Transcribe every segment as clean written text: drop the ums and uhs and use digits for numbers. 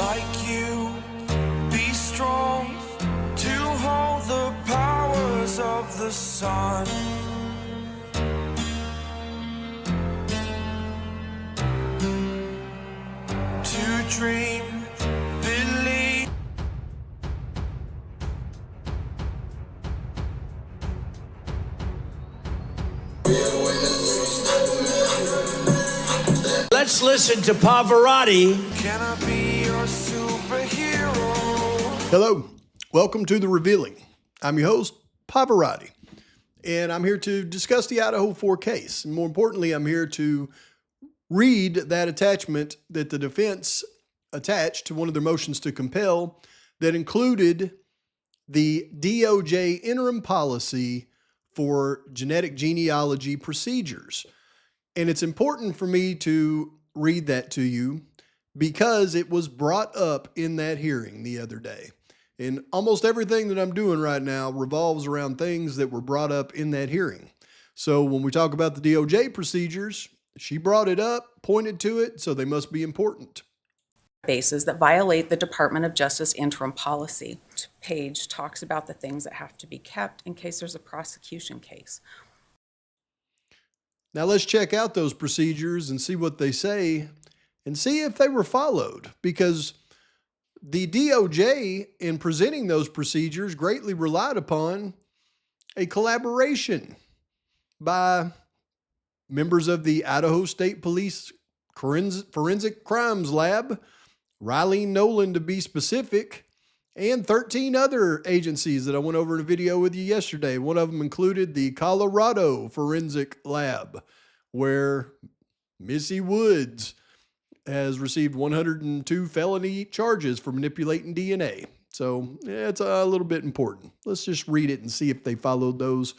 like you, be strong to hold the powers of the sun. To dream, believe. Let's listen to Pavarotti. Can I be your superhero? Hello, welcome to The Revealing. I'm your host, Pavarotti, and I'm here to discuss the Idaho 4 case. And more importantly, I'm here to read that attachment that the defense attached to one of their motions to compel that included the DOJ interim policy for genetic genealogy procedures. And it's important for me to read that to you because it was brought up in that hearing the other day. And almost everything that I'm doing right now revolves around things that were brought up in that hearing. So when we talk about the DOJ procedures, she brought it up, pointed to it, so they must be important. Bases that violate the Department of Justice interim policy. Page talks about the things that have to be kept in case there's a prosecution case. Now let's check out those procedures and see what they say and see if they were followed, because the DOJ in presenting those procedures greatly relied upon a collaboration by members of the Idaho State Police Forensic Crimes Lab, Riley Nolan to be specific, and 13 other agencies that I went over in a video with you yesterday. One of them included the Colorado Forensic Lab, where Missy Woods has received 102 felony charges for manipulating DNA. So yeah, it's a little bit important. Let's just read it and see if they followed those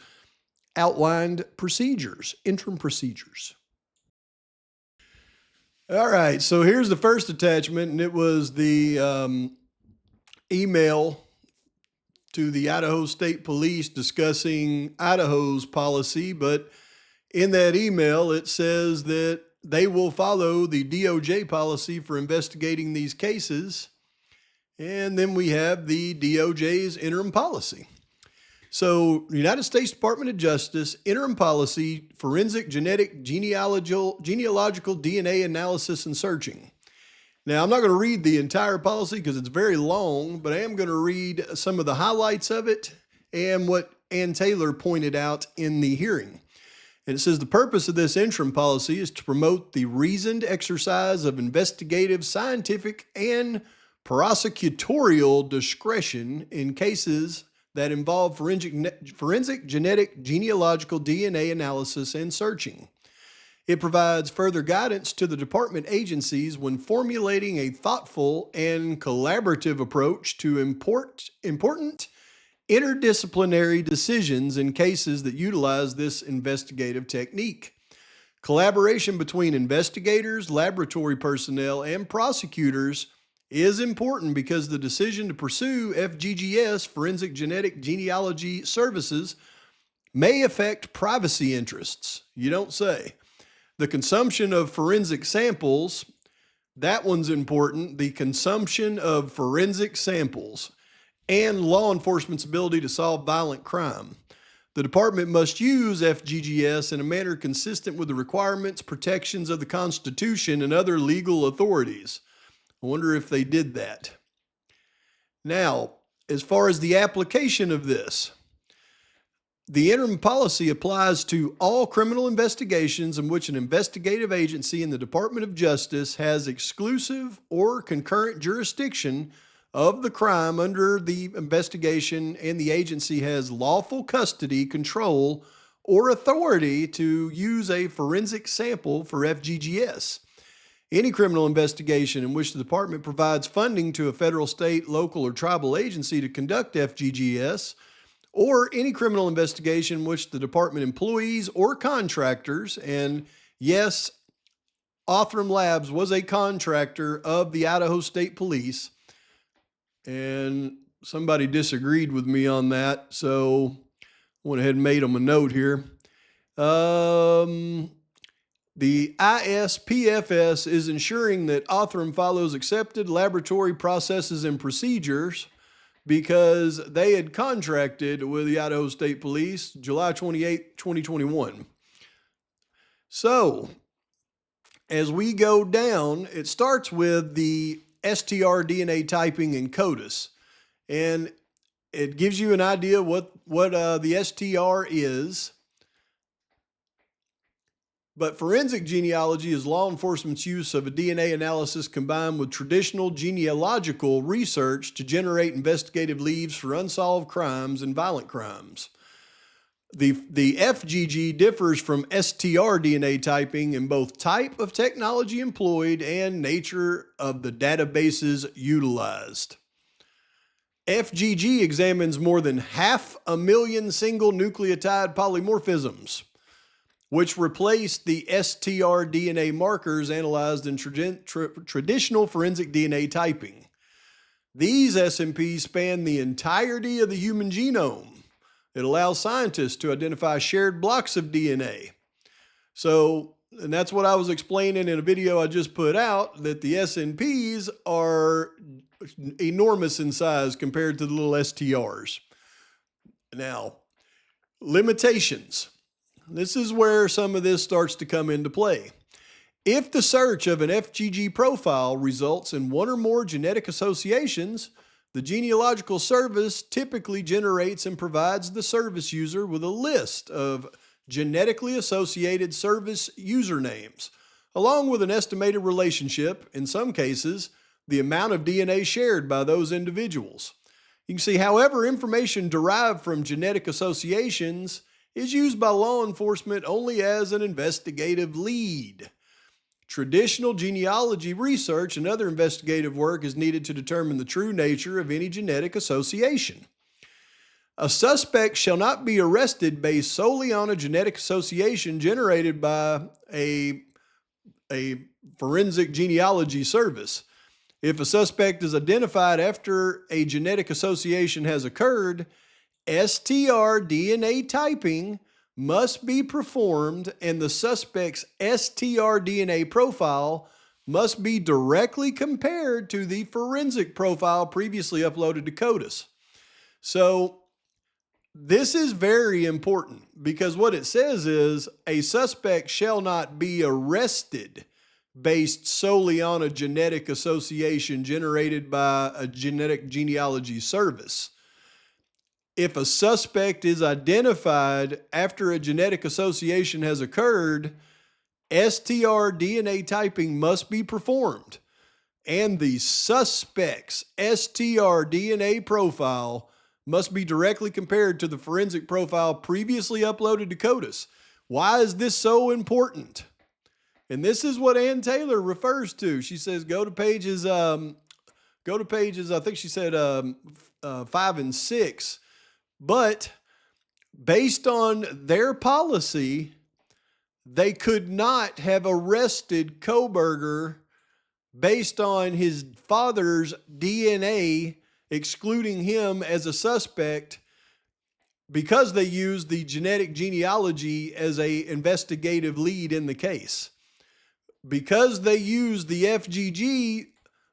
outlined procedures, interim procedures. All right, so here's the first attachment, and it was the email to the Idaho State Police discussing Idaho's policy, but in that email, it says that they will follow the DOJ policy for investigating these cases, and then we have the DOJ's interim policy. So, United States Department of Justice, interim policy, forensic genetic genealogical DNA analysis and searching. Now, I'm not going to read the entire policy because it's very long, but I am going to read some of the highlights of it and what Ann Taylor pointed out in the hearing. And it says the purpose of this interim policy is to promote the reasoned exercise of investigative, scientific, and prosecutorial discretion in cases that involve forensic genetic genealogical DNA analysis and searching. It provides further guidance to the department agencies when formulating a thoughtful and collaborative approach to important interdisciplinary decisions in cases that utilize this investigative technique. Collaboration between investigators, laboratory personnel, and prosecutors is important because the decision to pursue FGGS, forensic genetic genealogy services, may affect privacy interests. You don't say. The consumption of forensic samples, that one's important. The consumption of forensic samples and law enforcement's ability to solve violent crime. The department must use FGGS in a manner consistent with the requirements, protections of the Constitution, and other legal authorities. I wonder if they did that. Now, as far as the application of this, the interim policy applies to all criminal investigations in which an investigative agency in the Department of Justice has exclusive or concurrent jurisdiction of the crime under the investigation, and the agency has lawful custody, control, or authority to use a forensic sample for FGGS. Any criminal investigation in which the department provides funding to a federal, state, local, or tribal agency to conduct FGGS, or any criminal investigation in which the department employees or contractors, and yes, Othram Labs was a contractor of the Idaho State Police, and somebody disagreed with me on that, so I went ahead and made them a note here. The ISPFS is ensuring that Othram follows accepted laboratory processes and procedures because they had contracted with the Idaho State Police July 28, 2021. So, as we go down, it starts with the STR DNA typing in CODIS. And it gives you an idea what the STR is. But forensic genealogy is law enforcement's use of a DNA analysis combined with traditional genealogical research to generate investigative leads for unsolved crimes and violent crimes. The FGG differs from STR DNA typing in both type of technology employed and nature of the databases utilized. FGG examines more than 500,000 single nucleotide polymorphisms, which replaced the STR DNA markers analyzed in traditional forensic DNA typing. These SNPs span the entirety of the human genome. It allows scientists to identify shared blocks of DNA. So, and that's what I was explaining in a video I just put out, that the SNPs are enormous in size compared to the little STRs. Now, limitations. This is where some of this starts to come into play. If the search of an FGG profile results in one or more genetic associations, the genealogical service typically generates and provides the service user with a list of genetically associated service usernames, along with an estimated relationship, in some cases, the amount of DNA shared by those individuals. You can see, however, information derived from genetic associations is used by law enforcement only as an investigative lead. Traditional genealogy research and other investigative work is needed to determine the true nature of any genetic association. A suspect shall not be arrested based solely on a genetic association generated by a forensic genealogy service. If a suspect is identified after a genetic association has occurred, STR DNA typing must be performed and the suspect's STR DNA profile must be directly compared to the forensic profile previously uploaded to CODIS. So this is very important because what it says is a suspect shall not be arrested based solely on a genetic association generated by a genetic genealogy service. If a suspect is identified after a genetic association has occurred, STR DNA typing must be performed, and the suspect's STR DNA profile must be directly compared to the forensic profile previously uploaded to CODIS. Why is this so important? And this is what Ann Taylor refers to. She says, go to pages, I think she said 5 and 6. But based on their policy, they could not have arrested Kohberger based on his father's DNA, excluding him as a suspect, because they used the genetic genealogy as an investigative lead in the case. Because they used the FGG,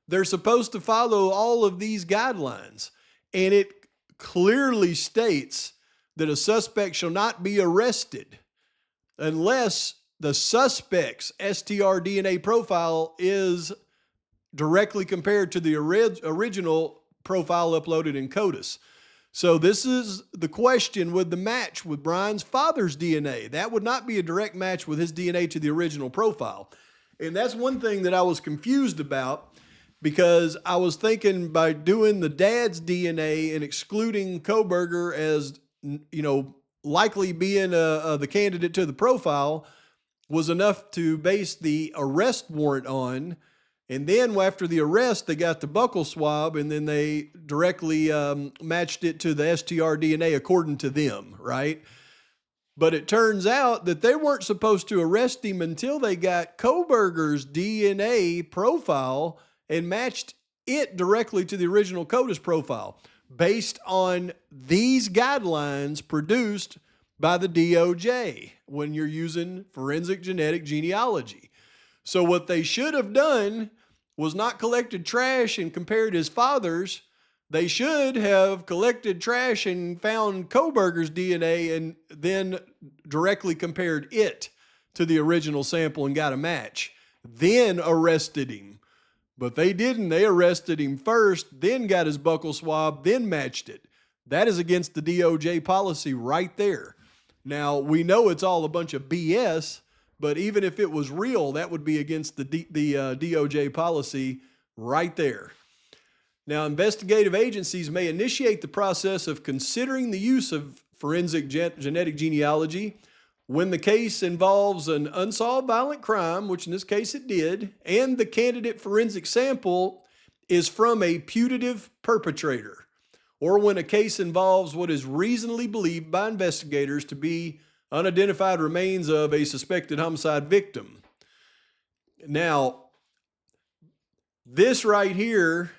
they're supposed to follow all of these guidelines. And it clearly states that a suspect shall not be arrested unless the suspect's STR DNA profile is directly compared to the original profile uploaded in CODIS. So this is the question with the match with Bryan's father's DNA. That would not be a direct match with his DNA to the original profile. And that's one thing that I was confused about, because I was thinking by doing the dad's DNA and excluding Kohberger as, likely being the candidate to the profile was enough to base the arrest warrant on. And then after the arrest, they got the buccal swab and then they directly matched it to the STR DNA according to them, right? But it turns out that they weren't supposed to arrest him until they got Kohberger's DNA profile and matched it directly to the original CODIS profile based on these guidelines produced by the DOJ when you're using forensic genetic genealogy. So what they should have done was not collected trash and compared his father's. They should have collected trash and found Kohberger's DNA and then directly compared it to the original sample and got a match. Then arrested him. But they didn't. They arrested him first, then got his buccal swab, then matched it. That is against the DOJ policy right there. Now, we know it's all a bunch of BS, but even if it was real, that would be against the DOJ policy right there. Now, investigative agencies may initiate the process of considering the use of forensic genetic genealogy when the case involves an unsolved violent crime, which in this case it did, and the candidate forensic sample is from a putative perpetrator, or when a case involves what is reasonably believed by investigators to be unidentified remains of a suspected homicide victim. Now, this right here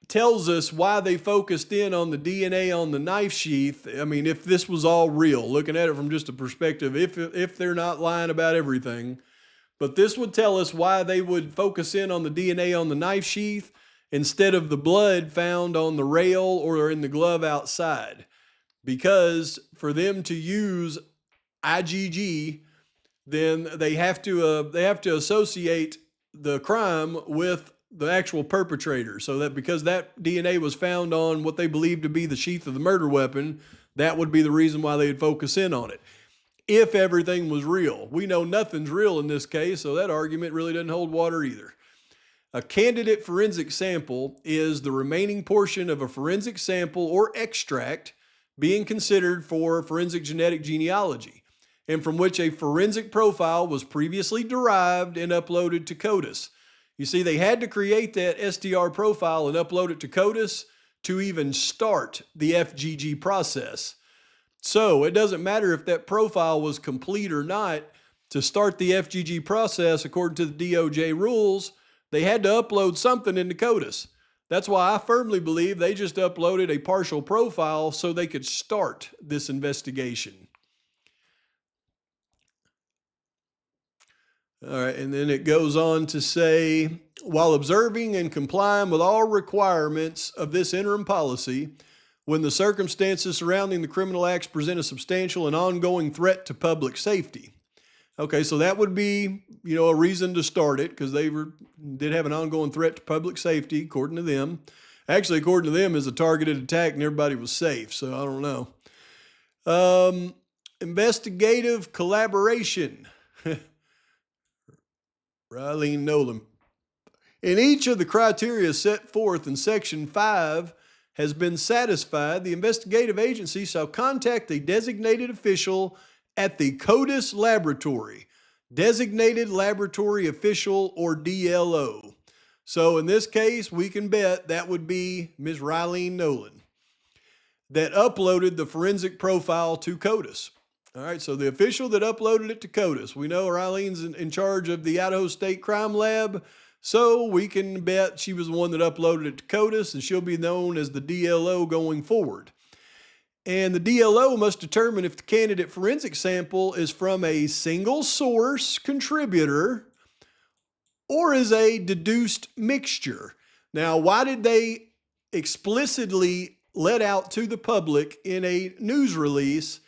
tells us why they focused in on the DNA on the knife sheath. I mean, if this was all real, looking at it from just a perspective, if they're not lying about everything, but this would tell us why they would focus in on the DNA on the knife sheath instead of the blood found on the rail or in the glove outside. Because for them to use IgG, then they have to associate the crime with the actual perpetrator, so that because that DNA was found on what they believe to be the sheath of the murder weapon, that would be the reason why they'd focus in on it. If everything was real. We know nothing's real in this case, so that argument really doesn't hold water either. A candidate forensic sample is the remaining portion of a forensic sample or extract being considered for forensic genetic genealogy, and from which a forensic profile was previously derived and uploaded to CODIS. You see, they had to create that STR profile and upload it to CODIS to even start the FGG process. So it doesn't matter if that profile was complete or not. To start the FGG process, according to the DOJ rules, they had to upload something into CODIS. That's why I firmly believe they just uploaded a partial profile so they could start this investigation. All right, and then it goes on to say, while observing and complying with all requirements of this interim policy, when the circumstances surrounding the criminal acts present a substantial and ongoing threat to public safety. Okay, so that would be, a reason to start it, because they did have an ongoing threat to public safety, according to them. Actually, according to them, is a targeted attack and everybody was safe, so I don't know. Investigative collaboration. Rylene Nolan. In each of the criteria set forth in Section 5 has been satisfied, the investigative agency shall contact a designated official at the CODIS laboratory, designated laboratory official, or DLO. So in this case, we can bet that would be Ms. Rylene Nolan that uploaded the forensic profile to CODIS. All right, so the official that uploaded it to CODIS. We know Rylene's in charge of the Idaho State Crime Lab, so we can bet she was the one that uploaded it to CODIS, and she'll be known as the DLO going forward. And the DLO must determine if the candidate forensic sample is from a single source contributor or is a deduced mixture. Now, why did they explicitly let out to the public in a news release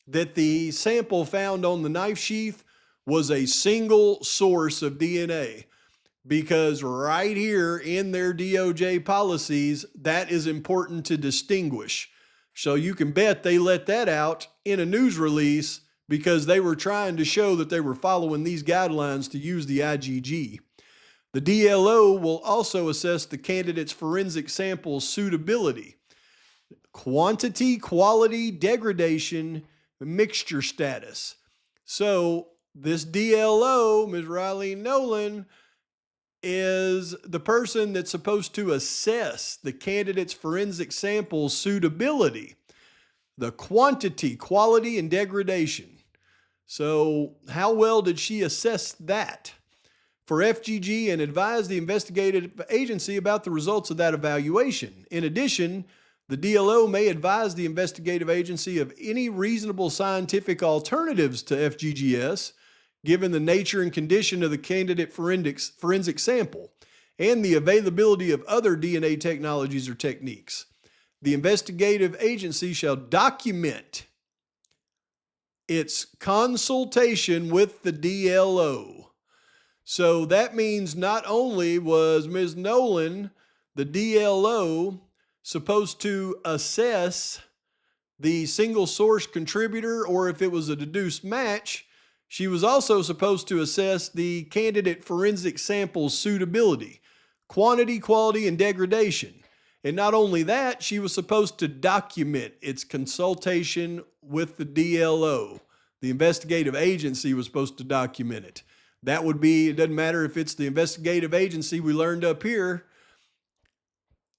that the sample found on the knife sheath was a single source of DNA? Because right here in their DOJ policies, that is important to distinguish. So you can bet they let that out in a news release because they were trying to show that they were following these guidelines to use the IgG. The DLO will also assess the candidate's forensic sample's suitability, quantity, quality, degradation, mixture status. So this DLO, Ms. Rylene Nolan, is the person that's supposed to assess the candidate's forensic sample suitability, the quantity, quality, and degradation. So how well did she assess that for FGG and advise the investigative agency about the results of that evaluation? In addition, The DLO may advise the investigative agency of any reasonable scientific alternatives to FGGS, given the nature and condition of the candidate forensic sample and the availability of other DNA technologies or techniques. The investigative agency shall document its consultation with the DLO. So that means not only was Ms. Nolan, the DLO, supposed to assess the single source contributor, or if it was a deduced match, she was also supposed to assess the candidate forensic sample's suitability, quantity, quality, and degradation. And not only that, she was supposed to document its consultation with the DLO. The investigative agency was supposed to document it. That would be, it doesn't matter if it's the investigative agency we learned up here.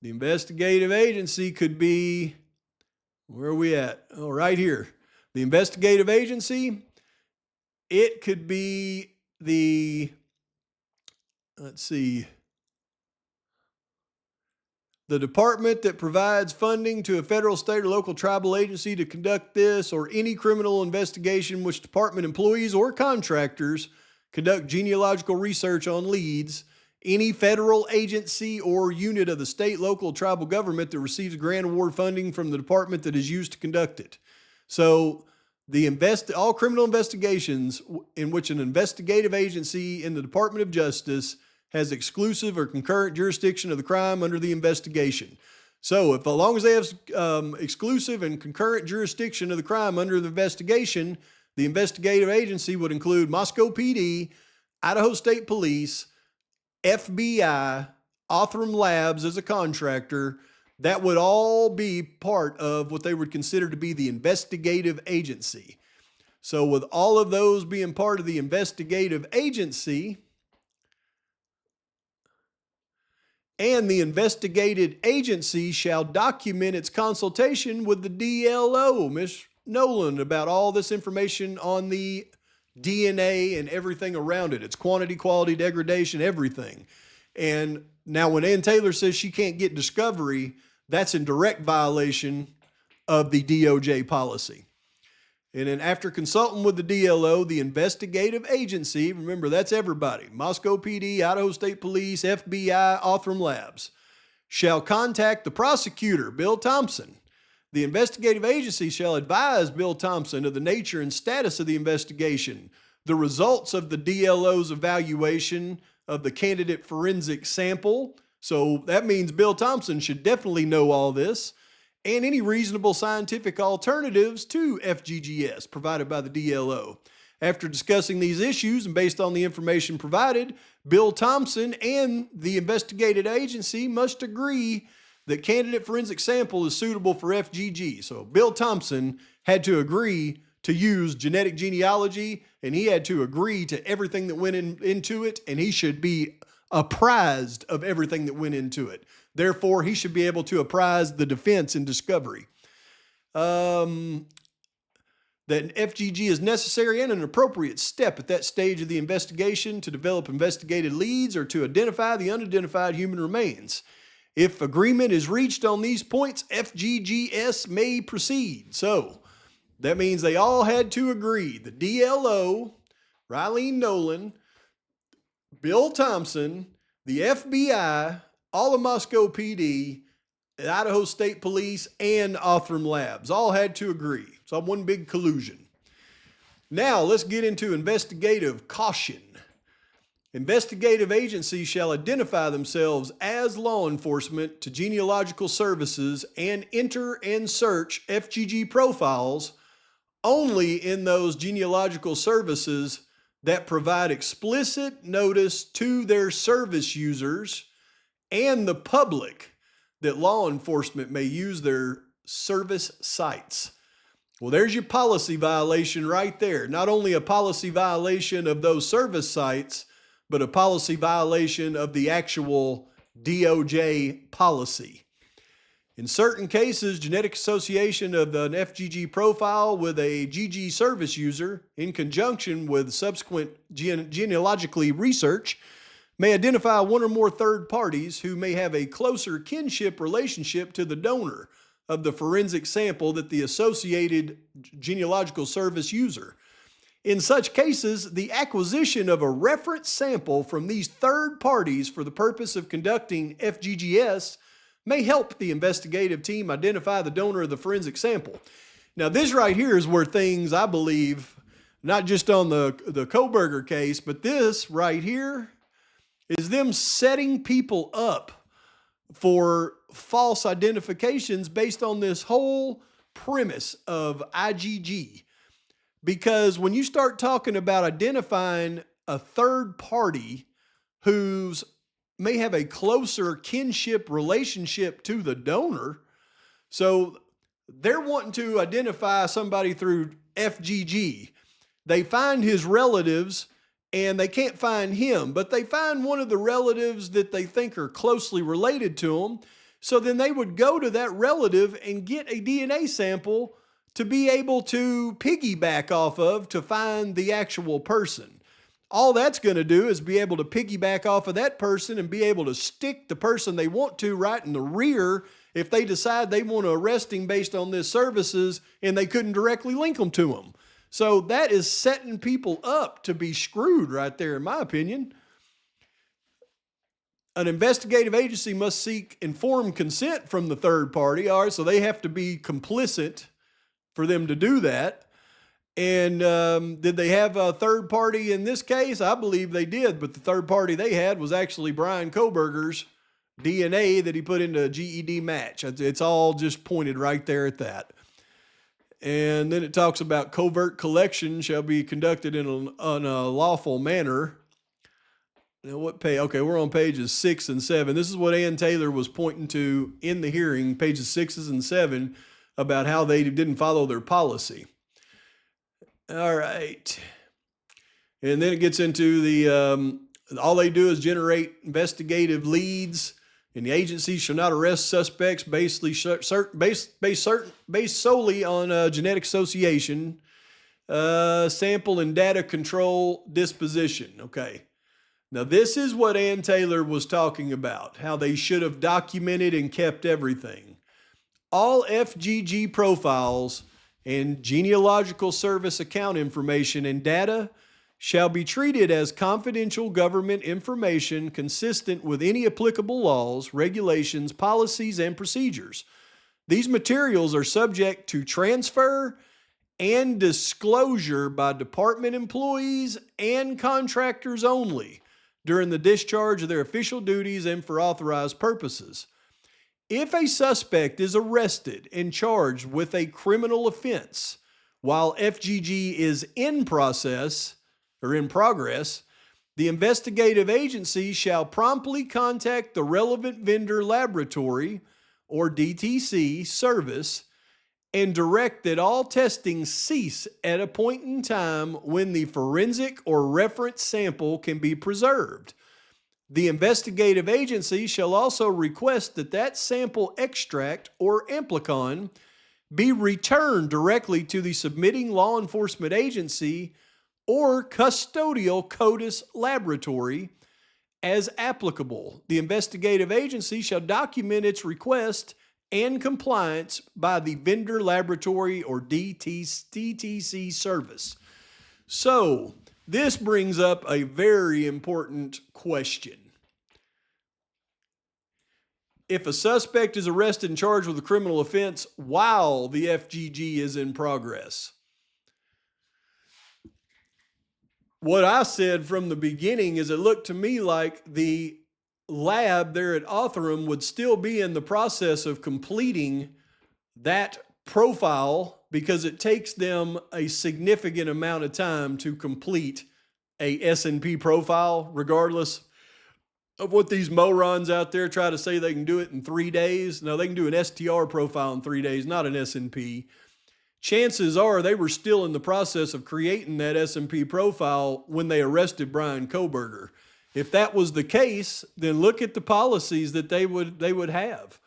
The investigative agency could be, where are we at? Oh, right here. The investigative agency, it could be the, let's see, the department that provides funding to a federal, state, or local tribal agency to conduct this, or any criminal investigation which department employees or contractors conduct genealogical research on leads, any federal agency or unit of the state, local, tribal government that receives grant award funding from the department that is used to conduct it. So all criminal investigations in which an investigative agency in the Department of Justice has exclusive or concurrent jurisdiction of the crime under the investigation. So as long as they have exclusive and concurrent jurisdiction of the crime under the investigation, the investigative agency would include Moscow PD, Idaho State Police, FBI, Othram Labs as a contractor. That would all be part of what they would consider to be the investigative agency. So with all of those being part of the investigative agency, and the investigated agency shall document its consultation with the DLO, Ms. Nolan, about all this information on the DNA and everything around it. Its quantity, quality, degradation, everything. And now when Ann Taylor says she can't get discovery, that's in direct violation of the DOJ policy. And then after consulting with the DLO, the investigative agency, remember that's everybody, Moscow PD, Idaho State Police, FBI, Othram Labs, shall contact the prosecutor, Bill Thompson. The investigative agency shall advise Bill Thompson of the nature and status of the investigation, the results of the DLO's evaluation of the candidate forensic sample. So that means Bill Thompson should definitely know all this, and any reasonable scientific alternatives to FGGS provided by the DLO. After discussing these issues and based on the information provided, Bill Thompson and the investigated agency must agree that candidate forensic sample is suitable for FGG. So Bill Thompson had to agree to use genetic genealogy, and he had to agree to everything that went into it, and he should be apprised of everything that went into it. Therefore, he should be able to apprise the defense in discovery. That FGG is necessary and an appropriate step at that stage of the investigation to develop investigated leads or to identify the unidentified human remains. If agreement is reached on these points, FGGS may proceed. So that means they all had to agree. The DLO, Rylene Nolan, Bill Thompson, the FBI, all of Moscow PD, Idaho State Police, and Othram Labs all had to agree. So one big collusion. Now let's get into investigative caution. Investigative agencies shall identify themselves as law enforcement to genealogical services and enter and search FGG profiles only in those genealogical services that provide explicit notice to their service users and the public that law enforcement may use their service sites. Well, there's your policy violation right there. Not only a policy violation of those service sites, but a policy violation of the actual DOJ policy. In certain cases, genetic association of an FGG profile with a GG service user in conjunction with subsequent genealogically research may identify one or more third parties who may have a closer kinship relationship to the donor, of the forensic sample that the Associated Genealogical Service user. In such cases, the acquisition of a reference sample from these third parties for the purpose of conducting FGGS may help the investigative team identify the donor of the forensic sample. Now, this right here is where things, I believe, not just on the Kohberger case, but this right here is them setting people up for false identifications based on this whole premise of IGG. Because when you start talking about identifying a third party who's may have a closer kinship relationship to the donor, so they're wanting to identify somebody through FGG. They find his relatives and they can't find him, but they find one of the relatives that they think are closely related to him. So then they would go to that relative and get a DNA sample to be able to piggyback off of to find the actual person. All that's going to do is be able to piggyback off of that person and be able to stick the person they want to right in the rear if they decide they want to arrest him based on this services and they couldn't directly link them to him. So that is setting people up to be screwed right there, in my opinion. An investigative agency must seek informed consent from the third party. All right, so they have to be complicit for them to do that. And did they have a third party in this case? I believe they did, but the third party they had was actually Bryan Kohberger's DNA that he put into a GED match. It's all just pointed right there at that. And then it talks about covert collection shall be conducted in a lawful manner. Now what page? Okay, we're on pages 6 and 7. This is what Ann Taylor was pointing to in the hearing, pages 6 and 7, about how they didn't follow their policy. All right. And then it gets into the, all they do is generate investigative leads, and the agency shall not arrest suspects based solely on genetic association, sample and data control disposition. Okay. Now this is what Ann Taylor was talking about, how they should have documented and kept everything. All FGG profiles and genealogical service account information and data shall be treated as confidential government information consistent with any applicable laws, regulations, policies, and procedures. These materials are subject to transfer and disclosure by department employees and contractors only during the discharge of their official duties and for authorized purposes. If a suspect is arrested and charged with a criminal offense while FGG is in progress, the investigative agency shall promptly contact the relevant vendor laboratory or DTC service and direct that all testing cease at a point in time when the forensic or reference sample can be preserved. The investigative agency shall also request that that sample extract or amplicon be returned directly to the submitting law enforcement agency or custodial CODIS laboratory as applicable. The investigative agency shall document its request and compliance by the vendor laboratory or DTC service. So, this brings up a very important question. If a suspect is arrested and charged with a criminal offense while the FGG is in progress, what I said from the beginning is it looked to me like the lab there at Othram would still be in the process of completing that profile because it takes them a significant amount of time to complete a S&P profile, regardless of what these morons out there try to say they can do it in 3 days. No, they can do an STR profile in 3 days, not an S&P. Chances are they were still in the process of creating that S&P profile when they arrested Bryan Kohberger. If that was the case, then look at the policies that they would have.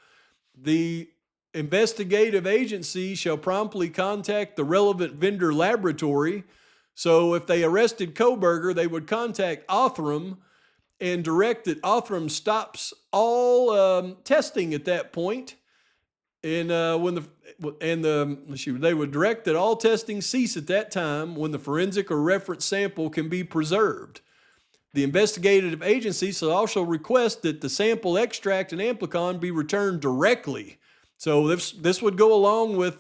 The investigative agency shall promptly contact the relevant vendor laboratory. So if they arrested Kohberger, they would contact Othram and direct that Othram stops all testing at that point And they would direct that all testing cease at that time when the forensic or reference sample can be preserved. The investigative agency shall also request that the sample extract and amplicon be returned directly. So this would go along with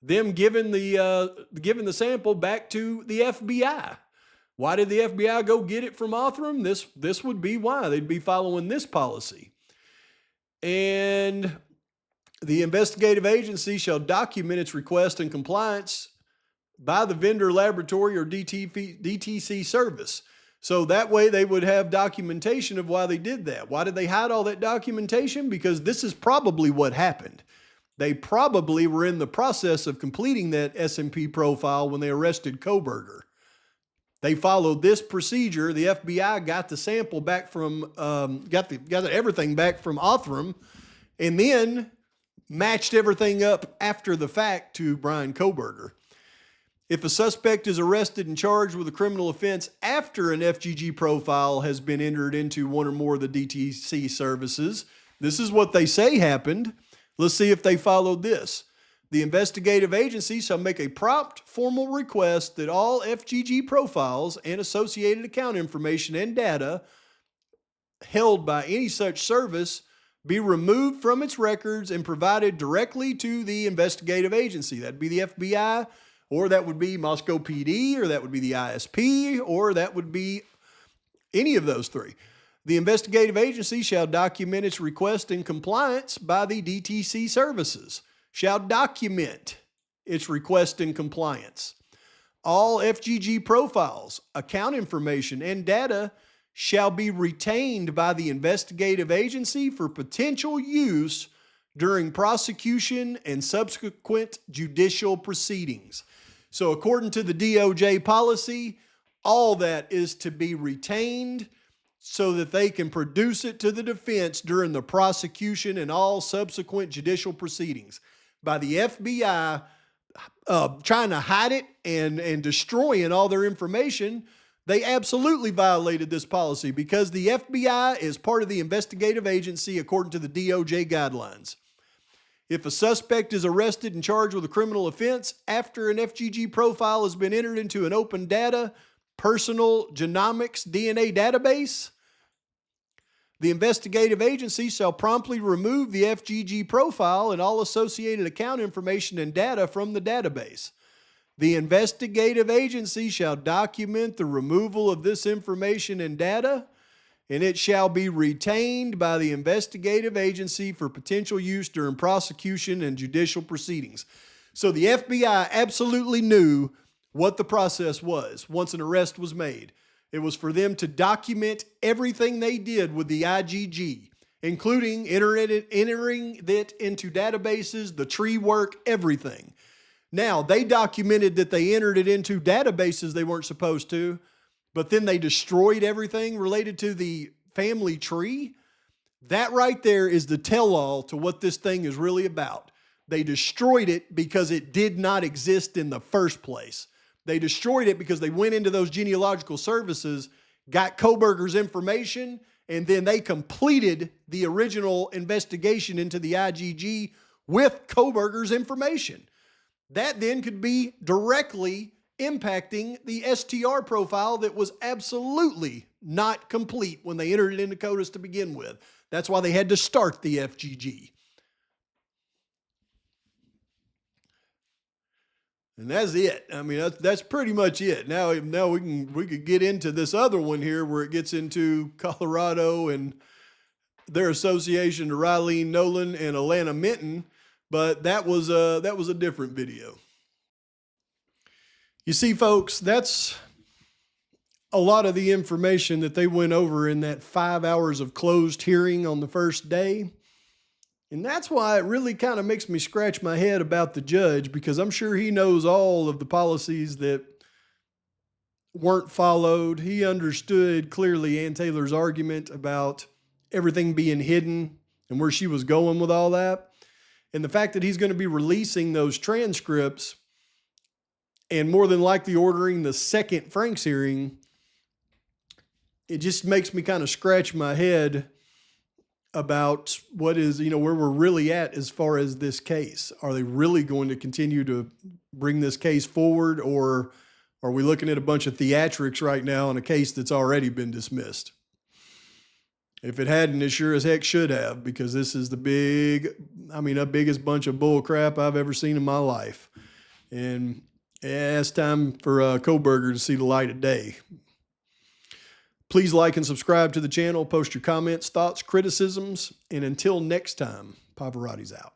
them giving the sample back to the FBI. Why did the FBI go get it from Othram? This would be why. They'd be following this policy. And the investigative agency shall document its request and compliance by the vendor laboratory or DTC service. So that way they would have documentation of why they did that. Why did they hide all that documentation? Because this is probably what happened. They probably were in the process of completing that S&P profile when they arrested Kohberger. They followed this procedure. The FBI got the sample back from, got everything back from Othram, and then matched everything up after the fact to Bryan Kohberger. If a suspect is arrested and charged with a criminal offense after an FGG profile has been entered into one or more of the DTC services, this is what they say happened. Let's see if they followed this. The investigative agency shall make a prompt formal request that all FGG profiles and associated account information and data held by any such service be removed from its records and provided directly to the investigative agency. That'd be the FBI, or that would be Moscow PD, or that would be the ISP, or that would be any of those three. The investigative agency shall document its request in compliance by the DTC services. Shall document its request in compliance. All FGG profiles, account information, and data shall be retained by the investigative agency for potential use during prosecution and subsequent judicial proceedings. So according to the DOJ policy, all that is to be retained so that they can produce it to the defense during the prosecution and all subsequent judicial proceedings. By the FBI trying to hide it and destroying all their information, they absolutely violated this policy because the FBI is part of the investigative agency according to the DOJ guidelines. If a suspect is arrested and charged with a criminal offense after an FGG profile has been entered into an open data, personal genomics DNA database, the investigative agency shall promptly remove the FGG profile and all associated account information and data from the database. The investigative agency shall document the removal of this information and data, and it shall be retained by the investigative agency for potential use during prosecution and judicial proceedings. So the FBI absolutely knew what the process was once an arrest was made. It was for them to document everything they did with the IGG, including entering it into databases, the tree work, everything. Now, they documented that they entered it into databases they weren't supposed to, but then they destroyed everything related to the family tree. That right there is the tell-all to what this thing is really about. They destroyed it because it did not exist in the first place. They destroyed it because they went into those genealogical services, got Kohberger's information, and then they completed the original investigation into the IGG with Kohberger's information. That then could be directly impacting the STR profile that was absolutely not complete when they entered it into CODIS to begin with. That's why they had to start the FGG. And that's it. I mean, that's pretty much it. Now we could get into this other one here where it gets into Colorado and their association to Rylene Nolan and Alana Minton, but that was a different video. You see, folks, that's a lot of the information that they went over in that 5 hours of closed hearing on the first day. And that's why it really kind of makes me scratch my head about the judge, because I'm sure he knows all of the policies that weren't followed. He understood clearly Ann Taylor's argument about everything being hidden and where she was going with all that. And the fact that he's going to be releasing those transcripts and more than likely ordering the second Franks hearing, it just makes me kind of scratch my head about what is, where we're really at as far as this case. Are they really going to continue to bring this case forward, or are we looking at a bunch of theatrics right now on a case that's already been dismissed? If it hadn't, it sure as heck should have, because this is the biggest bunch of bull crap I've ever seen in my life. And it's time for Kohberger to see the light of day. Please like and subscribe to the channel, post your comments, thoughts, criticisms, and until next time, Pavarotti's out.